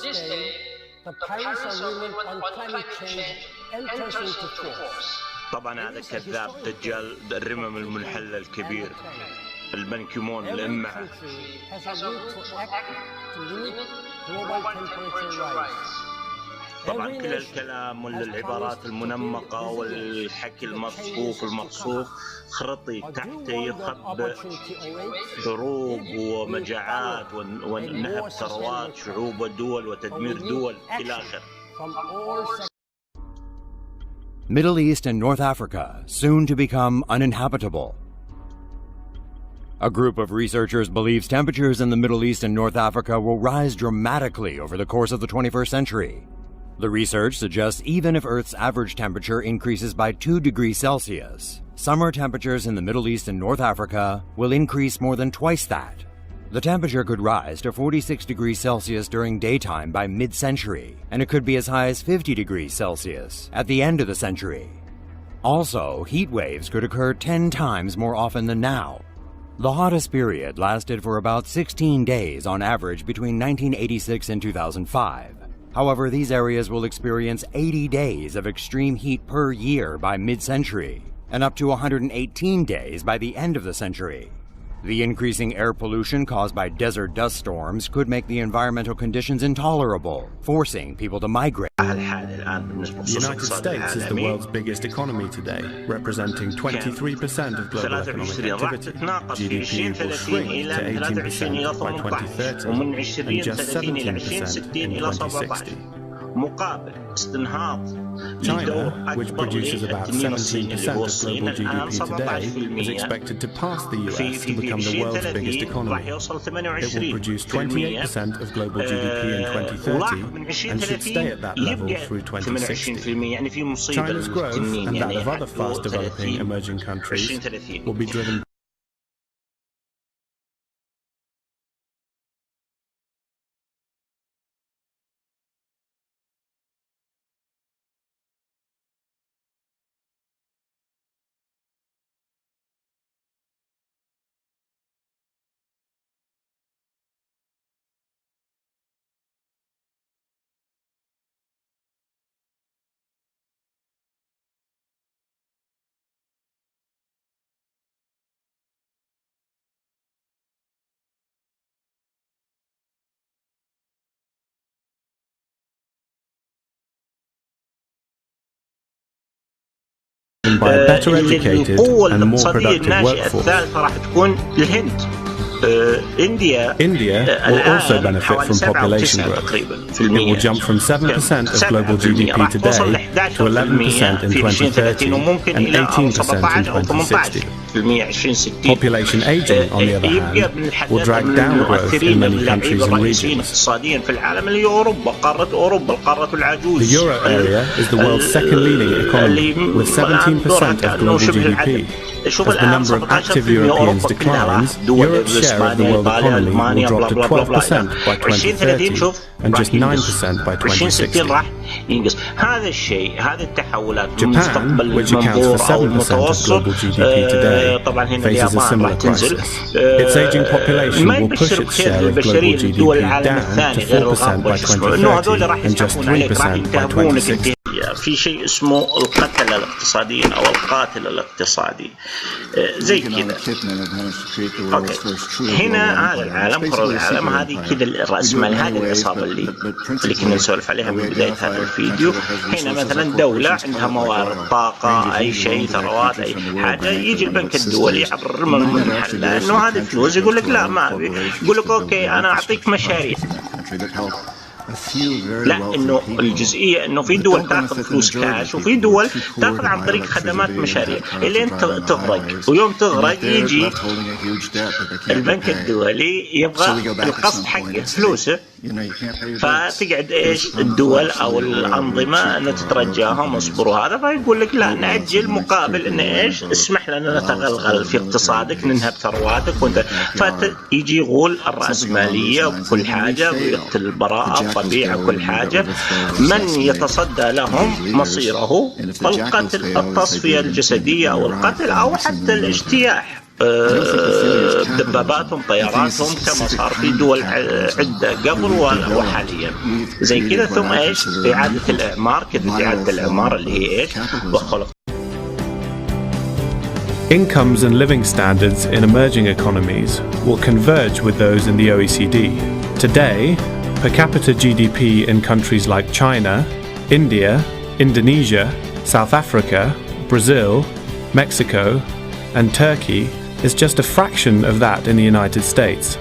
this day, the Paris Agreement on climate change enters into force. طبعا هذا كذاب دجال الرمم المنحل الكبير البن كيمون الإمعة. طبعا كل الكلام والعبارات المنمقة والحكي المصفوف المرصوف خرطي تحته يخبئ حروب ومجاعات ونهب ثروات شعوب ودول وتدمير دول إلى آخره. Middle East and North Africa soon to become uninhabitable. A group of researchers believes temperatures in the Middle East and North Africa will rise dramatically over the course of the 21st century. The research suggests even if Earth's average temperature increases by 2 degrees Celsius, summer temperatures in the Middle East and North Africa will increase more than twice that. The temperature could rise to 46 degrees Celsius during daytime by mid-century, and it could be as high as 50 degrees Celsius at the end of the century. Also, heat waves could occur 10 times more often than now. The hottest period lasted for about 16 days on average between 1986 and 2005. However, these areas will experience 80 days of extreme heat per year by mid-century, and up to 118 days by the end of the century. The increasing air pollution caused by desert dust storms could make the environmental conditions intolerable, forcing people to migrate. The United States is the world's biggest economy today, representing 23% of global economic activity. GDP will shrink to 18% by 2030 and just 17% in 2060. China, which produces about 17% of global GDP today, is expected to pass the US to become the world's biggest economy. It will produce 28% of global GDP in 2030 and should stay at that level through 2060. China's growth and that of other fast-developing emerging countries will be driven by a better educated and more productive workforce. الثالثة راح تكون الهند. India will also benefit from population growth. It will jump from 7% of global GDP today to 11% in 2030 and 18% in 2060. Population aging, on the other hand, will drag down growth in many countries and regions. The euro area is the world's second leading economy, with 17% of global GDP. As the number of active Europeans declines, Europe's share of the world economy will drop to 12% by 2030 and just 9% by 2060. Japan, which accounts for 7% of global GDP today, faces a similar crisis. Its aging population will push its share of global GDP down to 4% by 2030 and just 3% by 2060. في شيء اسمه القتل الاقتصادي أو القاتل الاقتصادي زي كذا. هنا هذا العالم كرة العالم هذه كذا الرأسمالية هذه العصابة اللي كنا نسولف عليها من بداية هذا الفيديو. هنا مثلا دولة عندها موارد طاقة أي شيء ثروات أي حاجة يجي البنك الدولي عبر المنحل لأنه هذه فلوس يقول لك لا ما أبي يقول لك أوكي أنا أعطيك مشاريع. لا انه الجزئيه انه في دول تاخذ فلوس كاش وفي دول تاخذ عن طريق خدمات مشاريع اللي انت تغرق ويوم تغرق يجي البنك الدولي يبغى القسط حق فلوسه فتقعد ايش الدول او الانظمه ان تترجاهم اصبروا هذا فيقول لك لا ناجل مقابل ان ايش اسمح لنا نتغلغل في اقتصادك ننهب ثرواتك وانت فيجي يغول الرأسمالية وكل حاجه ويقتل البراءه الطبيعه كل حاجه من يتصدى لهم مصيره القتل التصفيه الجسديه او القتل او حتى الاجتياح دباباتهم طياراتهم كما صار في دول عدة قبل وحاليا زي كذا. ثم ايش؟ إعادة الإعمار، كذا إعادة الإعمار اللي هي ايش؟ وخلق. Incomes and living standards in emerging economies will converge with those in the OECD. Today, per capita GDP in countries like China, India, Indonesia, South Africa, Brazil, Mexico, and Turkey is just a fraction of that in the United States.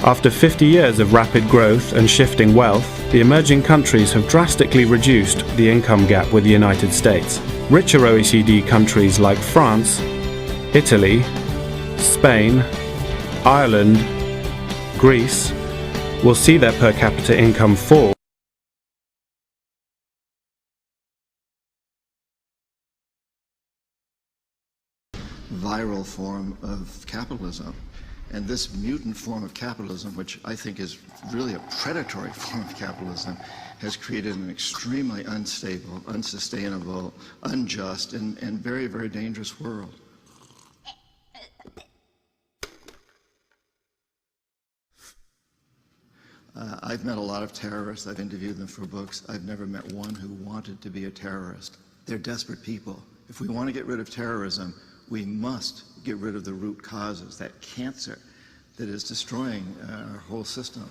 After 50 years of rapid growth and shifting wealth, the emerging countries have drastically reduced the income gap with the United States. Richer OECD countries like France, Italy, Spain, Ireland, Greece will see their per capita income fall. Viral form of capitalism. And this mutant form of capitalism, which I think is really a predatory form of capitalism, has created an extremely unstable, unsustainable, unjust, and very, very dangerous world. I've met a lot of terrorists. I've interviewed them for books. I've never met one who wanted to be a terrorist. They're desperate people. If we want to get rid of terrorism, we must get rid of the root causes, that cancer that is destroying our whole system.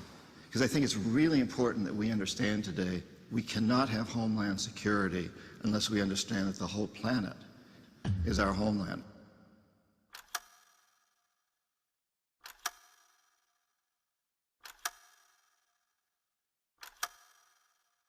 Because I think it's really important that we understand today we cannot have homeland security unless we understand that the whole planet is our homeland.